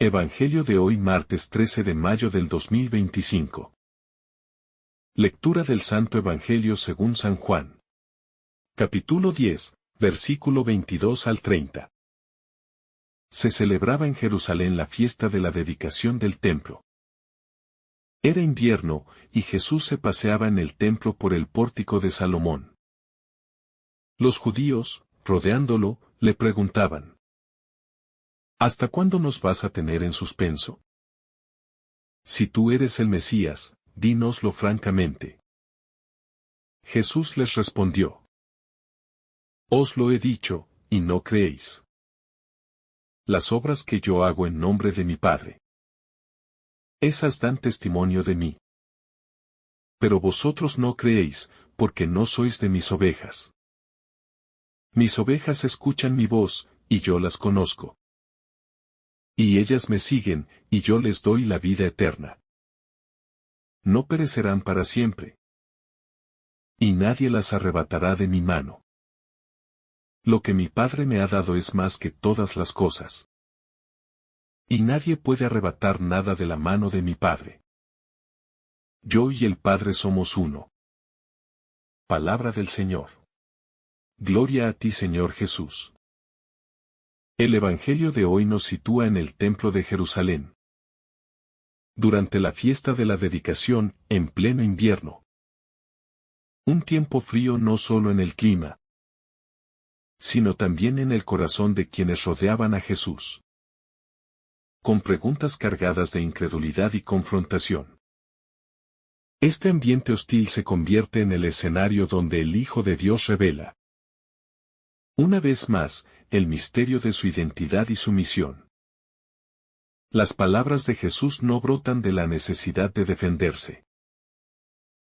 Evangelio de hoy martes 13 de mayo del 2025. Lectura del Santo Evangelio según San Juan. Capítulo 10, versículo 22 al 30. Se celebraba en Jerusalén la fiesta de la dedicación del templo. Era invierno, y Jesús se paseaba en el templo por el pórtico de Salomón. Los judíos, rodeándolo, le preguntaban: ¿Hasta cuándo nos vas a tener en suspenso? Si tú eres el Mesías, dínoslo francamente. Jesús les respondió: Os lo he dicho, y no creéis. Las obras que yo hago en nombre de mi Padre, esas dan testimonio de mí. Pero vosotros no creéis, porque no sois de mis ovejas. Mis ovejas escuchan mi voz, y yo las conozco. Y ellas me siguen, y yo les doy la vida eterna. No perecerán para siempre. Y nadie las arrebatará de mi mano. Lo que mi Padre me ha dado es más que todas las cosas. Y nadie puede arrebatar nada de la mano de mi Padre. Yo y el Padre somos uno. Palabra del Señor. Gloria a ti, Señor Jesús. El Evangelio de hoy nos sitúa en el Templo de Jerusalén. Durante la fiesta de la dedicación, en pleno invierno. Un tiempo frío no solo en el clima, sino también en el corazón de quienes rodeaban a Jesús. Con preguntas cargadas de incredulidad y confrontación. Este ambiente hostil se convierte en el escenario donde el Hijo de Dios revela, una vez más, el misterio de su identidad y su misión. Las palabras de Jesús no brotan de la necesidad de defenderse,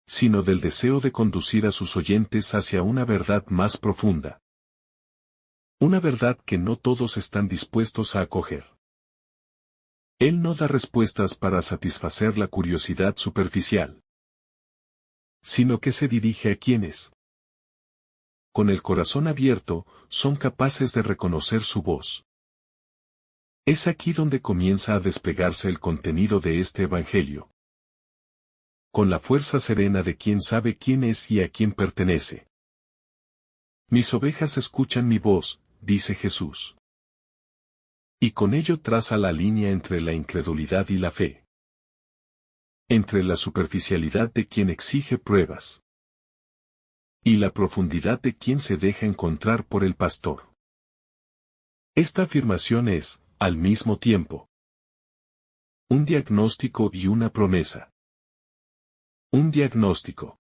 sino del deseo de conducir a sus oyentes hacia una verdad más profunda. Una verdad que no todos están dispuestos a acoger. Él no da respuestas para satisfacer la curiosidad superficial, sino que se dirige a quienes, con el corazón abierto, son capaces de reconocer su voz. Es aquí donde comienza a desplegarse el contenido de este Evangelio. Con la fuerza serena de quien sabe quién es y a quién pertenece. Mis ovejas escuchan mi voz, dice Jesús. Y con ello traza la línea entre la incredulidad y la fe. Entre la superficialidad de quien exige pruebas. Y la profundidad de quien se deja encontrar por el pastor. Esta afirmación es, al mismo tiempo, un diagnóstico y una promesa. Un diagnóstico.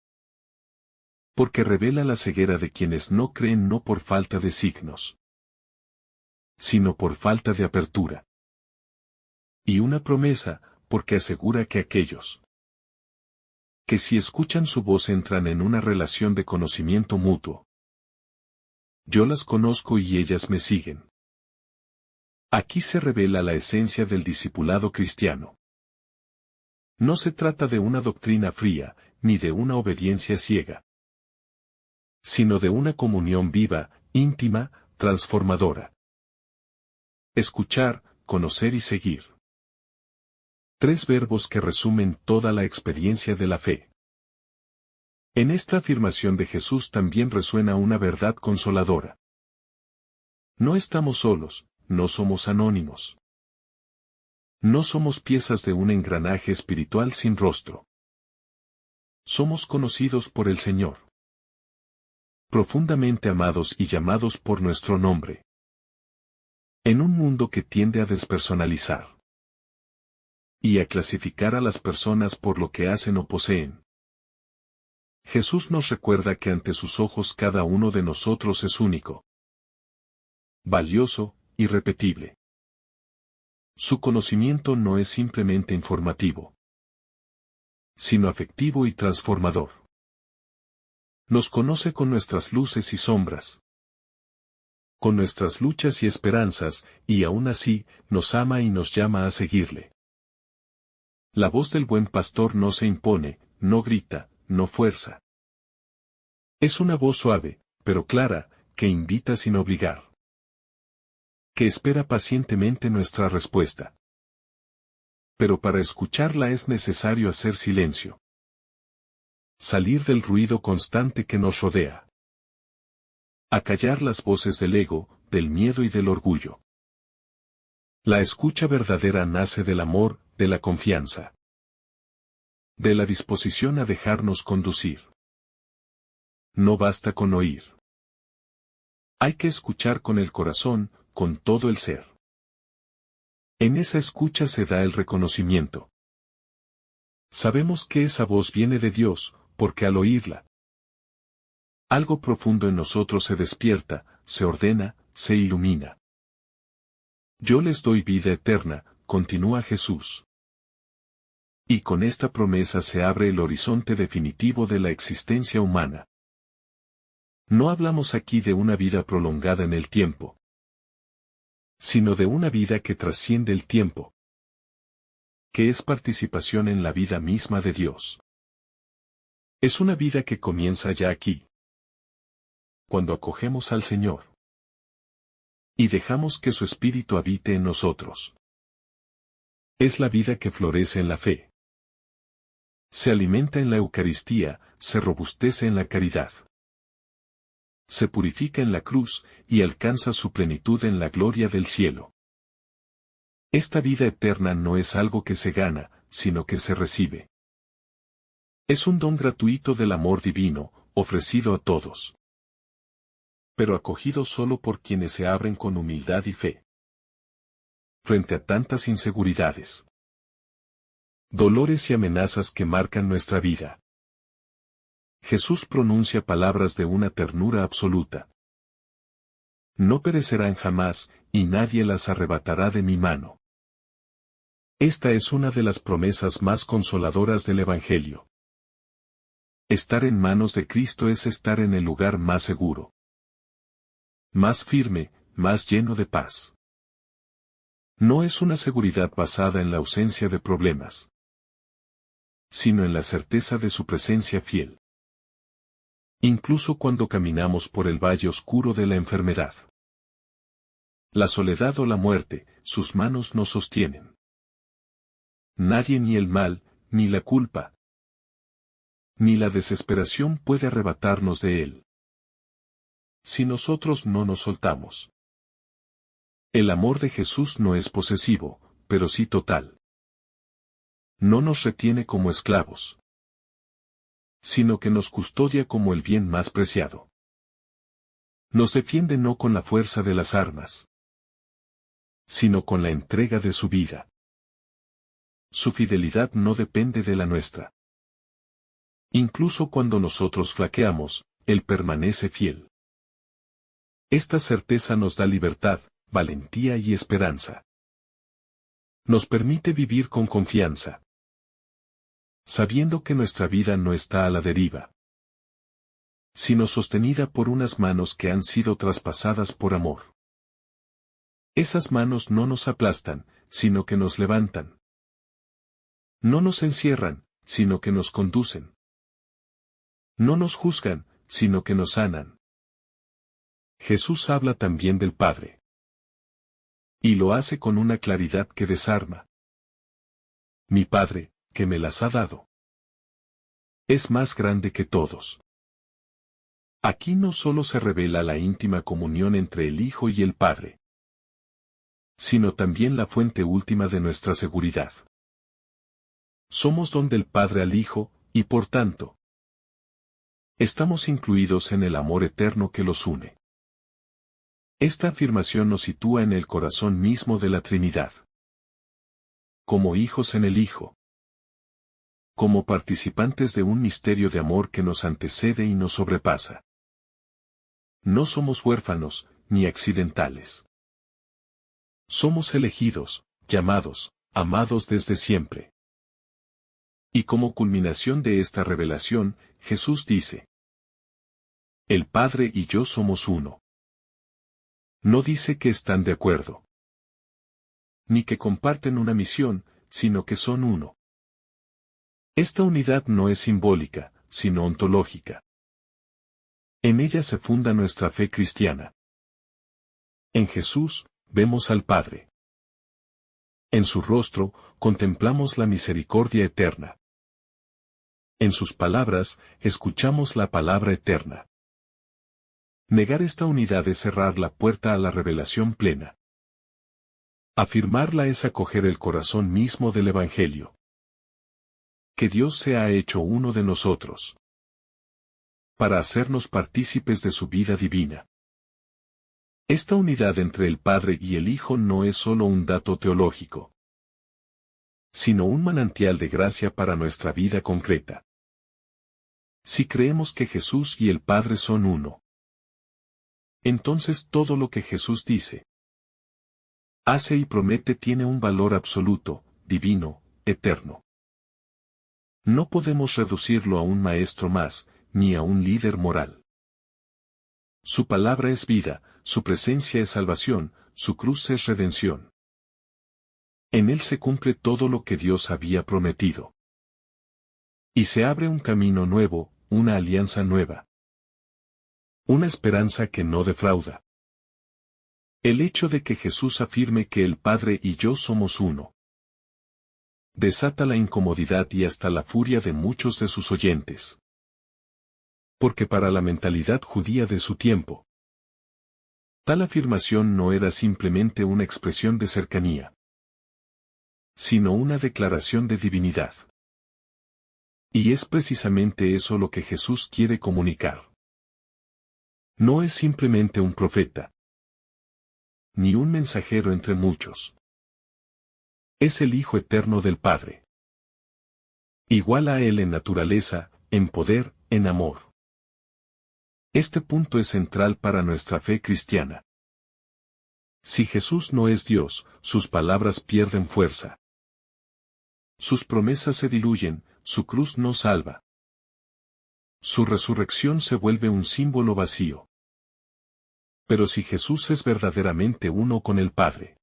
Porque revela la ceguera de quienes no creen no por falta de signos, sino por falta de apertura. Y una promesa, porque asegura que aquellos que si escuchan su voz entran en una relación de conocimiento mutuo. Yo las conozco y ellas me siguen. Aquí se revela la esencia del discipulado cristiano. No se trata de una doctrina fría, ni de una obediencia ciega, sino de una comunión viva, íntima, transformadora. Escuchar, conocer y seguir. Tres verbos que resumen toda la experiencia de la fe. En esta afirmación de Jesús también resuena una verdad consoladora. No estamos solos, no somos anónimos. No somos piezas de un engranaje espiritual sin rostro. Somos conocidos por el Señor. Profundamente amados y llamados por nuestro nombre. En un mundo que tiende a despersonalizar y a clasificar a las personas por lo que hacen o poseen. Jesús nos recuerda que ante sus ojos cada uno de nosotros es único, valioso, irrepetible. Su conocimiento no es simplemente informativo, sino afectivo y transformador. Nos conoce con nuestras luces y sombras, con nuestras luchas y esperanzas, y aún así, nos ama y nos llama a seguirle. La voz del buen pastor no se impone, no grita, no fuerza. Es una voz suave, pero clara, que invita sin obligar. Que espera pacientemente nuestra respuesta. Pero para escucharla es necesario hacer silencio. Salir del ruido constante que nos rodea. Acallar las voces del ego, del miedo y del orgullo. La escucha verdadera nace del amor, de la confianza. De la disposición a dejarnos conducir. No basta con oír. Hay que escuchar con el corazón, con todo el ser. En esa escucha se da el reconocimiento. Sabemos que esa voz viene de Dios, porque al oírla, algo profundo en nosotros se despierta, se ordena, se ilumina. Yo les doy vida eterna, continúa Jesús. Y con esta promesa se abre el horizonte definitivo de la existencia humana. No hablamos aquí de una vida prolongada en el tiempo, sino de una vida que trasciende el tiempo, que es participación en la vida misma de Dios. Es una vida que comienza ya aquí, cuando acogemos al Señor y dejamos que su Espíritu habite en nosotros. Es la vida que florece en la fe. Se alimenta en la Eucaristía, se robustece en la caridad. Se purifica en la cruz, y alcanza su plenitud en la gloria del cielo. Esta vida eterna no es algo que se gana, sino que se recibe. Es un don gratuito del amor divino, ofrecido a todos, pero acogido solo por quienes se abren con humildad y fe. Frente a tantas inseguridades, dolores y amenazas que marcan nuestra vida, Jesús pronuncia palabras de una ternura absoluta. No perecerán jamás, y nadie las arrebatará de mi mano. Esta es una de las promesas más consoladoras del Evangelio. Estar en manos de Cristo es estar en el lugar más seguro, más firme, más lleno de paz. No es una seguridad basada en la ausencia de problemas, sino en la certeza de su presencia fiel. Incluso cuando caminamos por el valle oscuro de la enfermedad, la soledad o la muerte, sus manos nos sostienen. Nadie, ni el mal, ni la culpa, ni la desesperación puede arrebatarnos de él, si nosotros no nos soltamos. El amor de Jesús no es posesivo, pero sí total. No nos retiene como esclavos, sino que nos custodia como el bien más preciado. Nos defiende no con la fuerza de las armas, sino con la entrega de su vida. Su fidelidad no depende de la nuestra. Incluso cuando nosotros flaqueamos, Él permanece fiel. Esta certeza nos da libertad, valentía y esperanza. Nos permite vivir con confianza, sabiendo que nuestra vida no está a la deriva, sino sostenida por unas manos que han sido traspasadas por amor. Esas manos no nos aplastan, sino que nos levantan. No nos encierran, sino que nos conducen. No nos juzgan, sino que nos sanan. Jesús habla también del Padre, y lo hace con una claridad que desarma. Mi Padre, que me las ha dado, es más grande que todos. Aquí no solo se revela la íntima comunión entre el Hijo y el Padre, sino también la fuente última de nuestra seguridad. Somos don del Padre al Hijo, y por tanto, estamos incluidos en el amor eterno que los une. Esta afirmación nos sitúa en el corazón mismo de la Trinidad, como hijos en el Hijo, como participantes de un misterio de amor que nos antecede y nos sobrepasa. No somos huérfanos, ni accidentales. Somos elegidos, llamados, amados desde siempre. Y como culminación de esta revelación, Jesús dice: el Padre y yo somos uno. No dice que están de acuerdo, ni que comparten una misión, sino que son uno. Esta unidad no es simbólica, sino ontológica. En ella se funda nuestra fe cristiana. En Jesús, vemos al Padre. En su rostro, contemplamos la misericordia eterna. En sus palabras, escuchamos la palabra eterna. Negar esta unidad es cerrar la puerta a la revelación plena. Afirmarla es acoger el corazón mismo del Evangelio. Que Dios se ha hecho uno de nosotros, para hacernos partícipes de su vida divina. Esta unidad entre el Padre y el Hijo no es solo un dato teológico, sino un manantial de gracia para nuestra vida concreta. Si creemos que Jesús y el Padre son uno, entonces todo lo que Jesús dice, hace y promete tiene un valor absoluto, divino, eterno. No podemos reducirlo a un maestro más, ni a un líder moral. Su palabra es vida, su presencia es salvación, su cruz es redención. En él se cumple todo lo que Dios había prometido. Y se abre un camino nuevo, una alianza nueva. Una esperanza que no defrauda. El hecho de que Jesús afirme que el Padre y yo somos uno, desata la incomodidad y hasta la furia de muchos de sus oyentes. Porque para la mentalidad judía de su tiempo, tal afirmación no era simplemente una expresión de cercanía, sino una declaración de divinidad. Y es precisamente eso lo que Jesús quiere comunicar. No es simplemente un profeta, ni un mensajero entre muchos. Es el Hijo eterno del Padre. Igual a Él en naturaleza, en poder, en amor. Este punto es central para nuestra fe cristiana. Si Jesús no es Dios, sus palabras pierden fuerza. Sus promesas se diluyen, su cruz no salva. Su resurrección se vuelve un símbolo vacío. Pero si Jesús es verdaderamente uno con el Padre,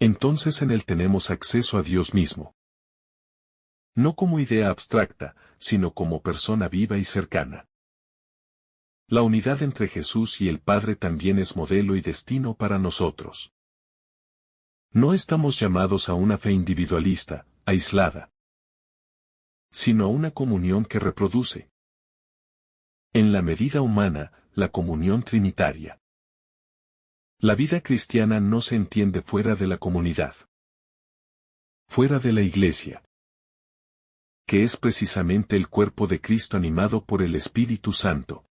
entonces en Él tenemos acceso a Dios mismo. No como idea abstracta, sino como persona viva y cercana. La unidad entre Jesús y el Padre también es modelo y destino para nosotros. No estamos llamados a una fe individualista, aislada, sino a una comunión que reproduce, en la medida humana, la comunión trinitaria. La vida cristiana no se entiende fuera de la comunidad, fuera de la Iglesia, que es precisamente el cuerpo de Cristo animado por el Espíritu Santo.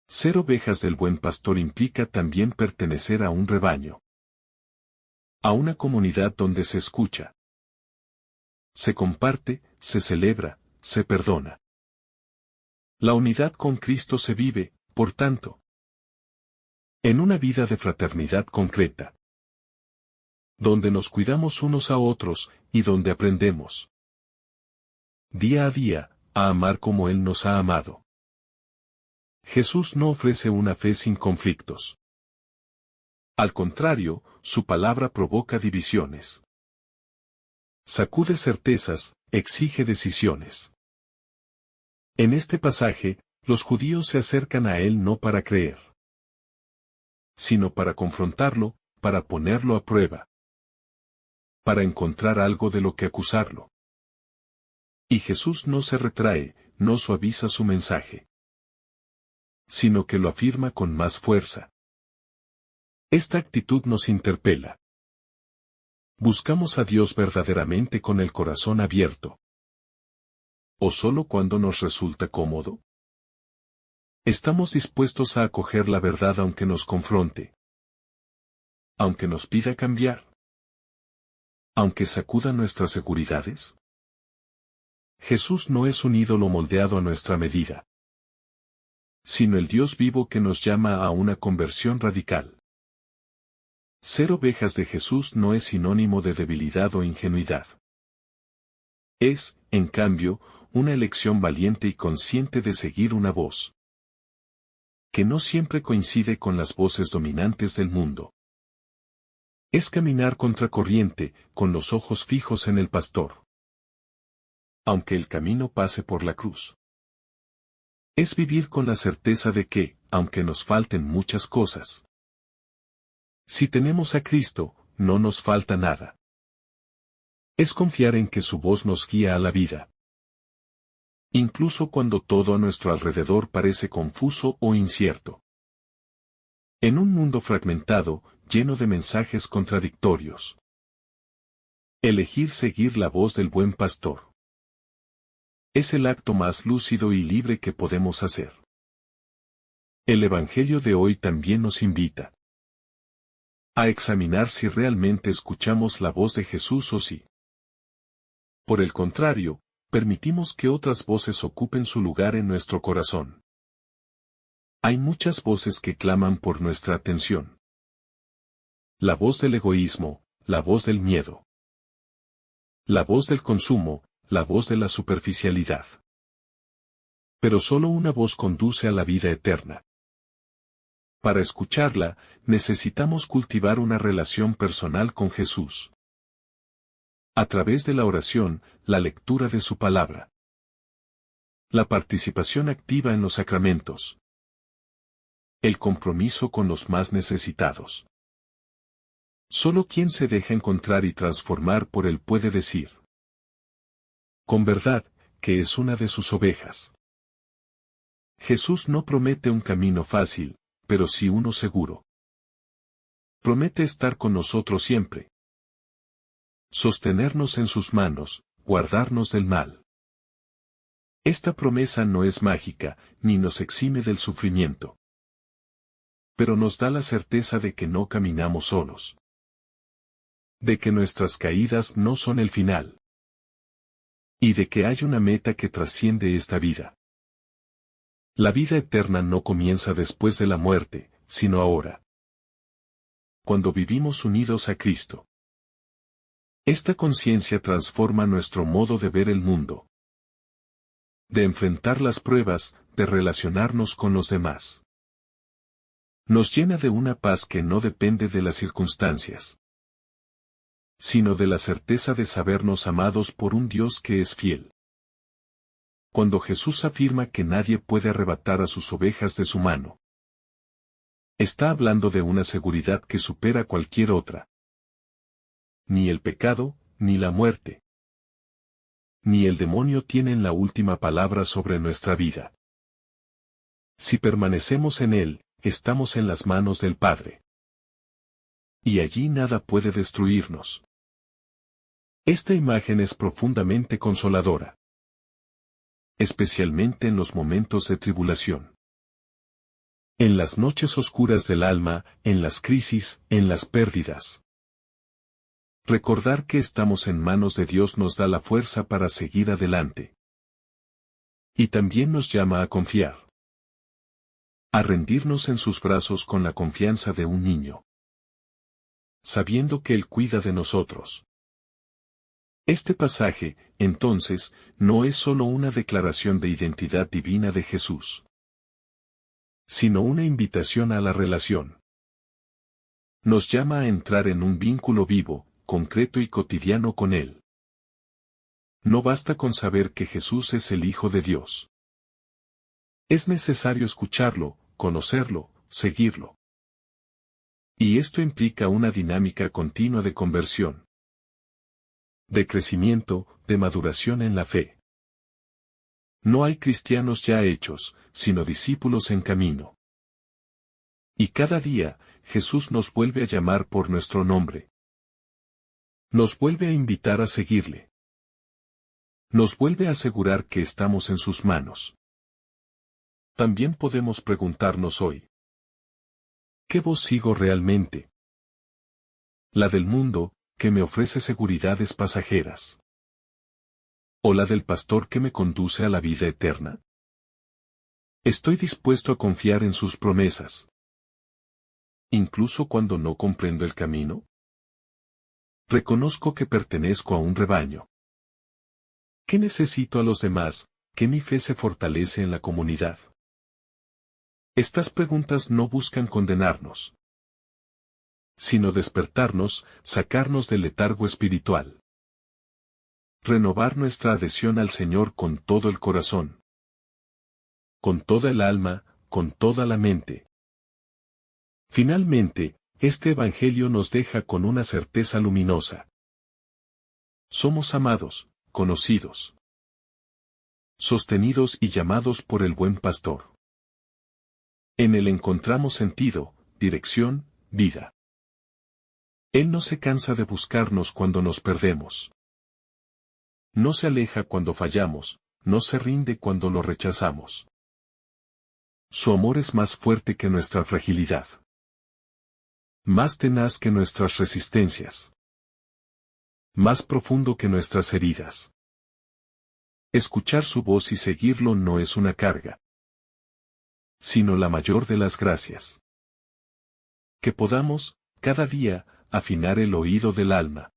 Ser ovejas del buen pastor implica también pertenecer a un rebaño, a una comunidad donde se escucha, se comparte, se celebra, se perdona. La unidad con Cristo se vive, por tanto, en una vida de fraternidad concreta, donde nos cuidamos unos a otros, y donde aprendemos, día a día, a amar como Él nos ha amado. Jesús no ofrece una fe sin conflictos. Al contrario, su palabra provoca divisiones. Sacude certezas, exige decisiones. En este pasaje, los judíos se acercan a Él no para creer, sino para confrontarlo, para ponerlo a prueba, para encontrar algo de lo que acusarlo. Y Jesús no se retrae, no suaviza su mensaje, sino que lo afirma con más fuerza. Esta actitud nos interpela. ¿Buscamos a Dios verdaderamente con el corazón abierto? ¿O solo cuando nos resulta cómodo? ¿Estamos dispuestos a acoger la verdad aunque nos confronte? ¿Aunque nos pida cambiar? ¿Aunque sacuda nuestras seguridades? Jesús no es un ídolo moldeado a nuestra medida, sino el Dios vivo que nos llama a una conversión radical. Ser ovejas de Jesús no es sinónimo de debilidad o ingenuidad. Es, en cambio, una elección valiente y consciente de seguir una voz que no siempre coincide con las voces dominantes del mundo. Es caminar contracorriente, con los ojos fijos en el pastor, aunque el camino pase por la cruz. Es vivir con la certeza de que, aunque nos falten muchas cosas, si tenemos a Cristo, no nos falta nada. Es confiar en que su voz nos guía a la vida. Incluso cuando todo a nuestro alrededor parece confuso o incierto. En un mundo fragmentado, lleno de mensajes contradictorios. Elegir seguir la voz del buen pastor. Es el acto más lúcido y libre que podemos hacer. El Evangelio de hoy también nos invita a examinar si realmente escuchamos la voz de Jesús o si, por el contrario, permitimos que otras voces ocupen su lugar en nuestro corazón. Hay muchas voces que claman por nuestra atención. La voz del egoísmo, la voz del miedo. La voz del consumo, la voz de la superficialidad. Pero solo una voz conduce a la vida eterna. Para escucharla, necesitamos cultivar una relación personal con Jesús. A través de la oración, la lectura de su palabra. La participación activa en los sacramentos. El compromiso con los más necesitados. Solo quien se deja encontrar y transformar por él puede decir, con verdad, que es una de sus ovejas. Jesús no promete un camino fácil, pero sí uno seguro. Promete estar con nosotros siempre. Sostenernos en sus manos, guardarnos del mal. Esta promesa no es mágica, ni nos exime del sufrimiento. Pero nos da la certeza de que no caminamos solos. De que nuestras caídas no son el final. Y de que hay una meta que trasciende esta vida. La vida eterna no comienza después de la muerte, sino ahora. Cuando vivimos unidos a Cristo. Esta conciencia transforma nuestro modo de ver el mundo. De enfrentar las pruebas, de relacionarnos con los demás. Nos llena de una paz que no depende de las circunstancias, sino de la certeza de sabernos amados por un Dios que es fiel. Cuando Jesús afirma que nadie puede arrebatar a sus ovejas de su mano, está hablando de una seguridad que supera cualquier otra. Ni el pecado, ni la muerte, ni el demonio tienen la última palabra sobre nuestra vida. Si permanecemos en Él, estamos en las manos del Padre. Y allí nada puede destruirnos. Esta imagen es profundamente consoladora. Especialmente en los momentos de tribulación. En las noches oscuras del alma, en las crisis, en las pérdidas. Recordar que estamos en manos de Dios nos da la fuerza para seguir adelante. Y también nos llama a confiar. A rendirnos en sus brazos con la confianza de un niño. Sabiendo que Él cuida de nosotros. Este pasaje, entonces, no es solo una declaración de identidad divina de Jesús, sino una invitación a la relación. Nos llama a entrar en un vínculo vivo, concreto y cotidiano con Él. No basta con saber que Jesús es el Hijo de Dios. Es necesario escucharlo, conocerlo, seguirlo. Y esto implica una dinámica continua de conversión. De crecimiento, de maduración en la fe. No hay cristianos ya hechos, sino discípulos en camino. Y cada día, Jesús nos vuelve a llamar por nuestro nombre. Nos vuelve a invitar a seguirle. Nos vuelve a asegurar que estamos en sus manos. También podemos preguntarnos hoy. ¿Qué voz sigo realmente? ¿La del mundo, que me ofrece seguridades pasajeras? ¿O la del pastor que me conduce a la vida eterna? Estoy dispuesto a confiar en sus promesas. Incluso cuando no comprendo el camino. Reconozco que pertenezco a un rebaño. ¿Qué necesito a los demás? ¿Que mi fe se fortalece en la comunidad? Estas preguntas no buscan condenarnos, sino despertarnos, sacarnos del letargo espiritual. Renovar nuestra adhesión al Señor con todo el corazón. Con toda el alma, con toda la mente. Finalmente, Este Evangelio nos deja con una certeza luminosa. Somos amados, conocidos, sostenidos y llamados por el buen pastor. En él encontramos sentido, dirección, vida. Él no se cansa de buscarnos cuando nos perdemos. No se aleja cuando fallamos, no se rinde cuando lo rechazamos. Su amor es más fuerte que nuestra fragilidad, más tenaz que nuestras resistencias, más profundo que nuestras heridas. Escuchar su voz y seguirlo no es una carga, sino la mayor de las gracias. Que podamos, cada día, afinar el oído del alma.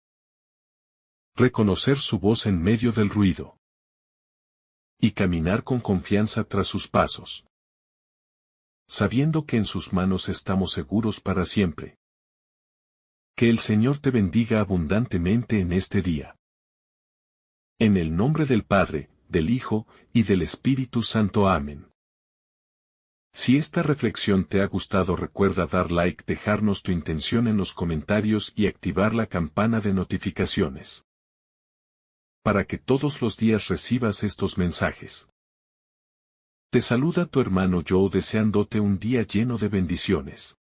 Reconocer su voz en medio del ruido. Y caminar con confianza tras sus pasos. Sabiendo que en sus manos estamos seguros para siempre. Que el Señor te bendiga abundantemente en este día. En el nombre del Padre, del Hijo, y del Espíritu Santo. Amén. Si esta reflexión te ha gustado, recuerda dar like, dejarnos tu intención en los comentarios y activar la campana de notificaciones, para que todos los días recibas estos mensajes. Te saluda tu hermano Joe deseándote un día lleno de bendiciones.